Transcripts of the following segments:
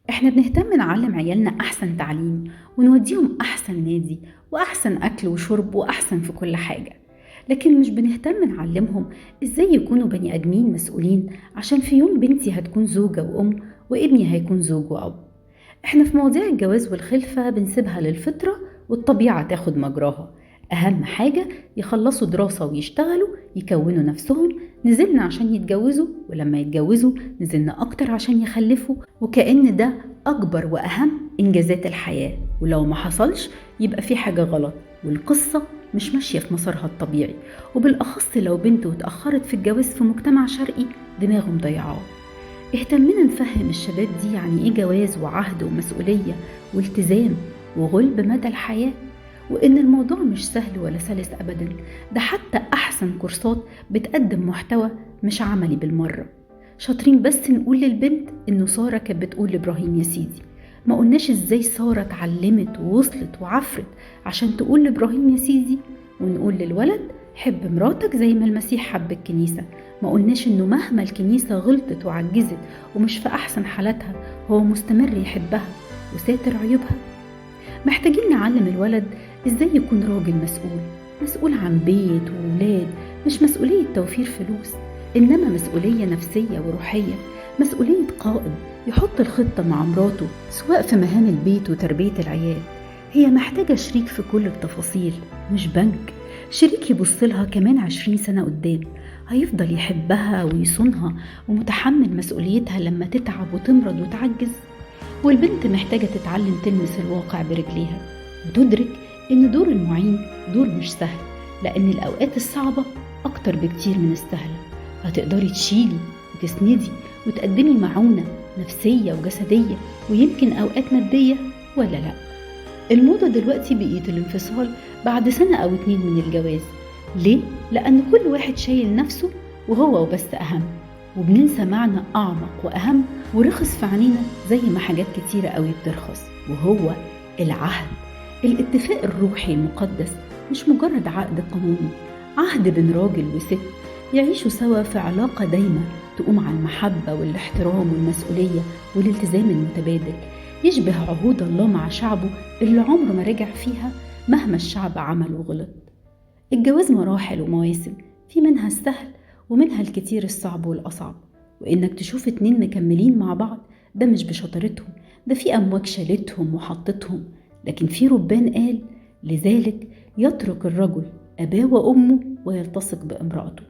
احنا بنهتم نعلم عيالنا أحسن تعليم ونوديهم أحسن نادي وأحسن أكل وشرب وأحسن في كل حاجة، لكن مش بنهتم نعلمهم إزاي يكونوا بني آدمين مسؤولين، عشان في يوم بنتي هتكون زوجة وأم وابني هيكون زوج وأب. احنا في مواضيع الجواز والخلفة بنسيبها للفطرة والطبيعة تاخد مجراها. أهم حاجة يخلصوا دراسة ويشتغلوا يكونوا نفسهم. نزلنا عشان يتجوزوا، ولما يتجوزوا نزلنا أكتر عشان يخلفوا، وكأن ده أكبر وأهم إنجازات الحياة. ولو ما حصلش يبقى في حاجة غلط، والقصة مش ماشية في مسارها الطبيعي، وبالأخص لو بنت واتأخرت في الجواز في مجتمع شرقي دماغه مضيعاه. اهتمنا نفهم الشباب دي يعني ايه جواز وعهد ومسؤولية والتزام وغلب مدى الحياة، وإن الموضوع مش سهل ولا سلس أبدا. ده حتى أحسن كورسات بتقدم محتوى مش عملي بالمرة. شاطرين بس نقول للبنت إنه سارة كانت بتقول لإبراهيم يا سيدي، ما قلناش إزاي سارة اتعلمت ووصلت وعفرت عشان تقول لإبراهيم يا سيدي. ونقول للولد حب مراتك زي ما المسيح حب الكنيسة. ما قلناش إنه مهما الكنيسة غلطت وعجزت ومش في أحسن حالاتها هو مستمر يحبها وساتر عيوبها. محتاجين نعلم الولد إزاي يكون راجل مسؤول، مسؤول عن بيت وولاد، مش مسؤولية توفير فلوس، إنما مسؤولية نفسية وروحية، مسؤولية قائد يحط الخطة مع مراته سواء في مهام البيت وتربية العيال. هي محتاجة شريك في كل التفاصيل، مش بنك، شريك يبصلها كمان 20 سنة قدام، هيفضل يحبها ويصونها ومتحمل مسؤوليتها لما تتعب وتمرض وتعجز. والبنت محتاجة تتعلم تلمس الواقع برجليها وتدرك إن دور المعين دور مش سهل، لأن الأوقات الصعبة أكتر بكتير من السهلة. هتقدري تشيلي وتسندي وتقدمي معونة نفسية وجسدية ويمكن أوقات مادية، ولا لأ؟ الموضة دلوقتي بقيت الانفصال بعد سنة أو 2 من الجواز. ليه؟ لأن كل واحد شايل نفسه وهو وبس أهم، وبننسى معنى أعمق وأهم ورخص في عينينا زي ما حاجات كتيرة قوي بترخص، وهو العهد، الاتفاق الروحي المقدس، مش مجرد عقد قانوني، عهد بين راجل وست يعيشوا سوا في علاقة دايمة تقوم على المحبة والاحترام والمسؤولية والالتزام المتبادل، يشبه عهود الله مع شعبه اللي عمره ما رجع فيها مهما الشعب عمل وغلط. الجواز مراحل ومواسم، في منها السهل ومنها الكتير الصعب والأصعب، وإنك تشوف 2 مكملين مع بعض ده مش بشطارتهم، ده في أمواج شالتهم وحطتهم. لكن في ربان قال لذلك يترك الرجل أباه وأمه ويلتصق بامرأته.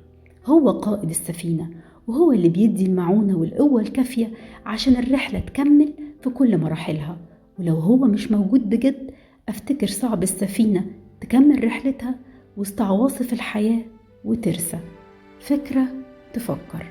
هو قائد السفينة، وهو اللي بيدي المعونة والقوة الكافية عشان الرحلة تكمل في كل مراحلها. ولو هو مش موجود بجد أفتكر صعب السفينة تكمل رحلتها وسط عواصف الحياة وترسى. فكرة تفكر.